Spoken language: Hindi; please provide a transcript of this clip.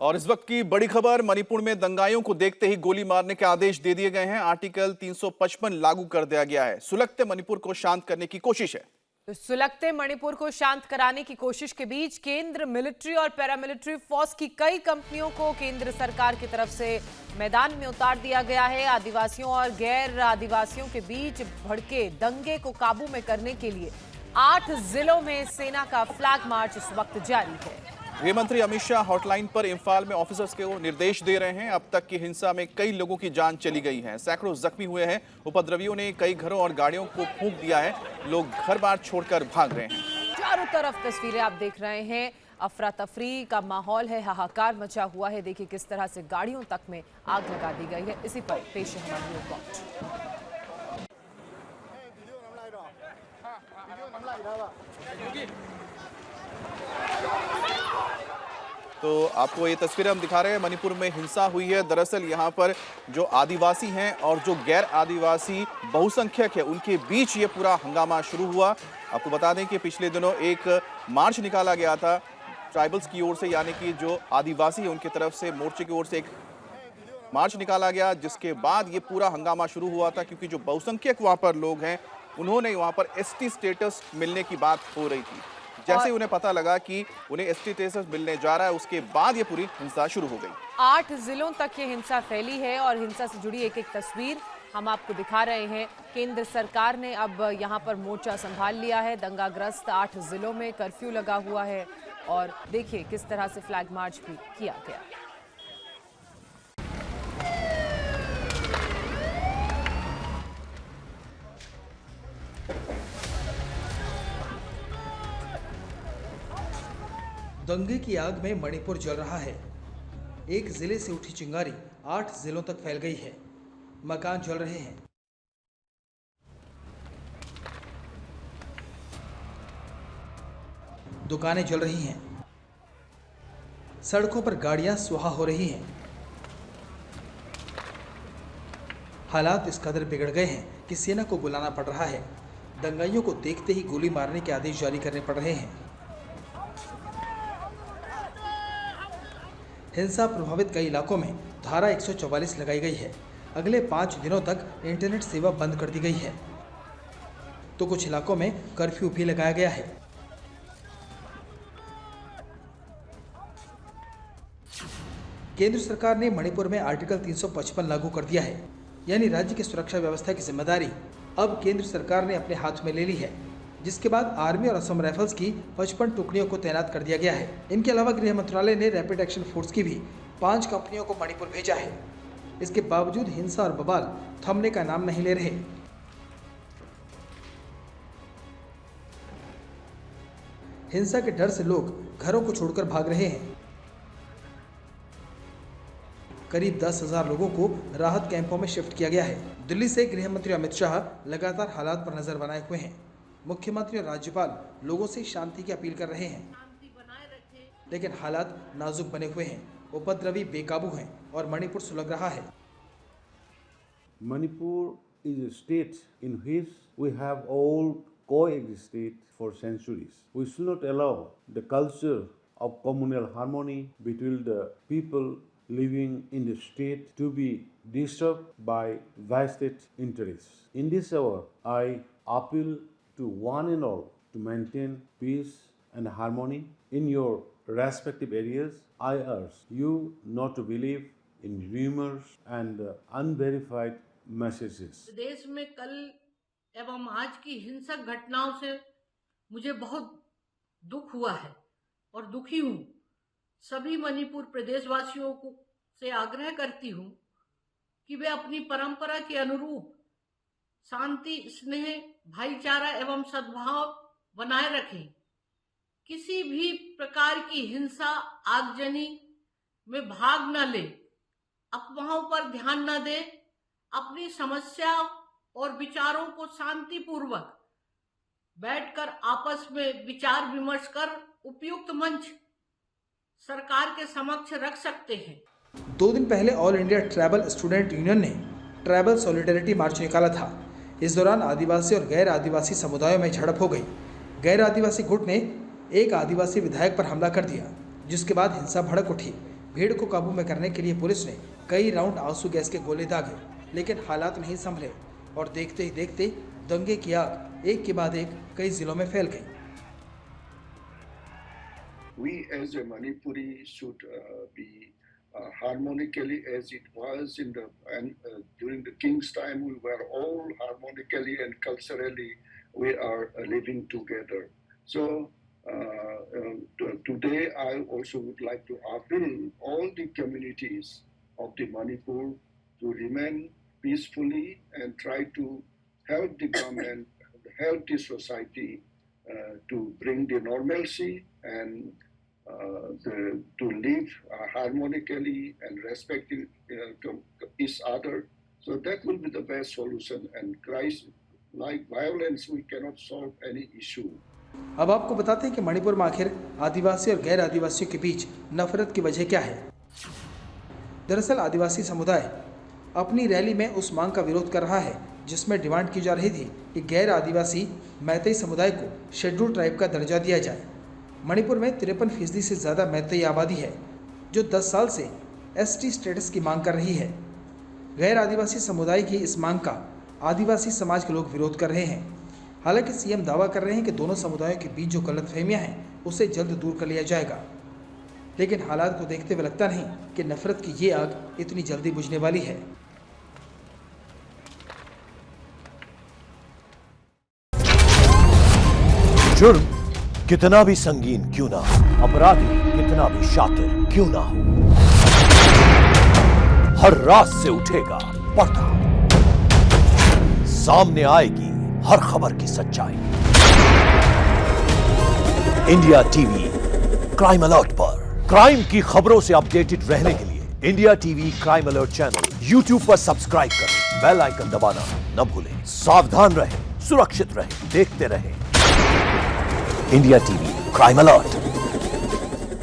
और इस वक्त की बड़ी खबर, मणिपुर में दंगाइयों को देखते ही गोली मारने के आदेश दे दिए गए हैं। आर्टिकल 355 लागू कर दिया गया है। सुलगते मणिपुर को शांत करने की कोशिश है। तो सुलगते मणिपुर को शांत कराने की कोशिश के बीच केंद्र मिलिट्री और पैरामिलिट्री फोर्स की कई कंपनियों को केंद्र सरकार की तरफ से मैदान में उतार दिया गया है। आदिवासियों और गैर आदिवासियों के बीच भड़के दंगे को काबू में करने के लिए 8 जिलों में सेना का फ्लैग मार्च इस वक्त जारी है। गृह मंत्री अमित शाह हॉटलाइन पर इंफाल में ऑफिसर्स को निर्देश दे रहे हैं। अब तक की हिंसा में कई लोगों की जान चली गई है, सैकड़ों जख्मी हुए हैं। उपद्रवियों ने कई घरों और गाड़ियों को फूंक दिया है। लोग घर बार छोड़कर भाग रहे हैं। चारों तरफ तस्वीरें आप देख रहे हैं, अफरा तफरी का माहौल है, हाहाकार मचा हुआ है। देखिए किस तरह से गाड़ियों तक में आग लगा दी गई है। इसी पर पेश है हमारी रिपोर्ट। तो आपको ये तस्वीरें हम दिखा रहे हैं। मणिपुर में हिंसा हुई है। दरअसल यहाँ पर जो आदिवासी हैं और जो गैर आदिवासी बहुसंख्यक है, उनके बीच ये पूरा हंगामा शुरू हुआ। आपको बता दें कि पिछले दिनों एक मार्च निकाला गया था ट्राइबल्स की ओर से, यानी कि जो आदिवासी है उनकी तरफ से मोर्चे की ओर से एक मार्च निकाला गया, जिसके बाद ये पूरा हंगामा शुरू हुआ था। क्योंकि जो बहुसंख्यक वहाँ पर लोग हैं, उन्होंने वहाँ पर एसटी स्टेटस मिलने की बात हो रही थी। जैसे ही उन्हें पता लगा कि उन्हें एसटी स्टेटस मिलने जा रहा है, उसके बाद ये पूरी हिंसा शुरू हो गई। 8 जिलों तक ये हिंसा फैली है और हिंसा से जुड़ी एक एक तस्वीर हम आपको दिखा रहे हैं। केंद्र सरकार ने अब यहाँ पर मोर्चा संभाल लिया है। दंगाग्रस्त 8 जिलों में कर्फ्यू लगा हुआ है और देखिए किस तरह से फ्लैग मार्च भी किया गया। दंगे की आग में मणिपुर जल रहा है। एक जिले से उठी चिंगारी 8 जिलों तक फैल गई है। मकान जल रहे हैं। दुकानें जल रही हैं। सड़कों पर गाड़ियां सुहा हो रही हैं। हालात इस कदर बिगड़ गए हैं कि सेना को बुलाना पड़ रहा है। दंगाइयों को देखते ही गोली मारने के आदेश जारी करने पड़ रहे हैं। हिंसा प्रभावित कई इलाकों में धारा 144 लगाई गई है। अगले 5 दिनों तक इंटरनेट सेवा बंद कर दी गई है, तो कुछ इलाकों में कर्फ्यू भी लगाया गया है। केंद्र सरकार ने मणिपुर में आर्टिकल 355 लागू कर दिया है, यानी राज्य की सुरक्षा व्यवस्था की जिम्मेदारी अब केंद्र सरकार ने अपने हाथ में ले ली है। जिसके बाद आर्मी और असम राइफल्स की 55 टुकड़ियों को तैनात कर दिया गया है। इनके अलावा गृह मंत्रालय ने रैपिड एक्शन फोर्स की भी 5 कंपनियों को मणिपुर भेजा है। इसके बावजूद हिंसा और बवाल थमने का नाम नहीं ले रहे। हिंसा के डर से लोग घरों को छोड़कर भाग रहे हैं। करीब 10,000 लोगों को राहत कैंपों में शिफ्ट किया गया है। दिल्ली से गृह मंत्री अमित शाह लगातार हालात पर नजर बनाए हुए हैं। मुख्यमंत्री और राज्यपाल लोगों से शांति की अपील कर रहे हैं, लेकिन हालात नाजुक बने हुए हैं। उपद्रवी बेकाबू हैं और मणिपुर सुलग रहा है। Manipur is a state in which we have all coexisted for centuries. We should not allow the culture of communal harmony between the people living in the state to be disturbed by vested interests. In this hour, I appeal to one and all to maintain peace and harmony in your respective areas. I urge you not to believe in rumors and unverified messages. देश में कल एवं आज की हिंसक घटनाओं से मुझे बहुत दुख हुआ है और दुखी हूँ। सभी मणिपुर प्रदेशवासियों को से आग्रह करती हूँ कि वे अपनी परंपरा के अनुरूप शांति, स्नेह, भाईचारा एवं सद्भाव बनाए रखें। किसी भी प्रकार की हिंसा, आगजनी में भाग न ले, अफवाहों पर ध्यान न दें। अपनी समस्या और विचारों को शांतिपूर्वक बैठकर आपस में विचार विमर्श कर उपयुक्त मंच सरकार के समक्ष रख सकते हैं। 2 दिन पहले all India tribal student union ने ट्राइबल सॉलिडेरिटी मार्च निकाला था। इस दौरान आदिवासी और गैर आदिवासी समुदायों में झड़प हो गई। गैर आदिवासी गुट ने एक आदिवासी विधायक पर हमला कर दिया, जिसके बाद हिंसा भड़क उठी। भीड़ को काबू में करने के लिए पुलिस ने कई राउंड आंसू गैस के गोले दागे, लेकिन हालात नहीं संभले और देखते ही देखते दंगे की आग एक के बाद एक कई जिलों में फैल गई। We as a Manipuri should be harmonically as it was in the during the king's time. We were all harmonically and culturally we are living together. So today I also would like to appeal all the communities of the Manipur to remain peacefully and try to help the government, help the society to bring the normalcy and to live harmonically and respecting each other. So that will be the best solution. And crisis like violence, we cannot solve any issue. अब आपको बताते हैं कि मणिपुर में आखिर आदिवासी और गैर आदिवासियों के बीच नफरत की वजह क्या है। दरअसल आदिवासी समुदाय अपनी रैली में उस मांग का विरोध कर रहा है जिसमें डिमांड की जा रही थी कि गैर आदिवासी मैतेई समुदाय को शेड्यूल ट्राइब का दर्जा दिया जाए। मणिपुर में 53% से ज़्यादा मैतेई आबादी है जो 10 साल से एसटी स्टेटस की मांग कर रही है। गैर आदिवासी समुदाय की इस मांग का आदिवासी समाज के लोग विरोध कर रहे हैं। हालांकि सीएम दावा कर रहे हैं कि दोनों समुदायों के बीच जो गलतफहमियां हैं उसे जल्द दूर कर लिया जाएगा, लेकिन हालात को देखते हुए लगता नहीं कि नफरत की ये आग इतनी जल्दी बुझने वाली है। जुर्म कितना भी संगीन क्यों ना हो, अपराधी कितना भी शातिर क्यों ना हो, हर रात से उठेगा पर्दा, सामने आएगी हर खबर की सच्चाई। इंडिया टीवी क्राइम अलर्ट पर क्राइम की खबरों से अपडेटेड रहने के लिए India TV crime alert channel YouTube पर सब्सक्राइब करें, बेल आइकन दबाना न भूलें। सावधान रहें, सुरक्षित रहें, देखते रहें। India TV crime alert.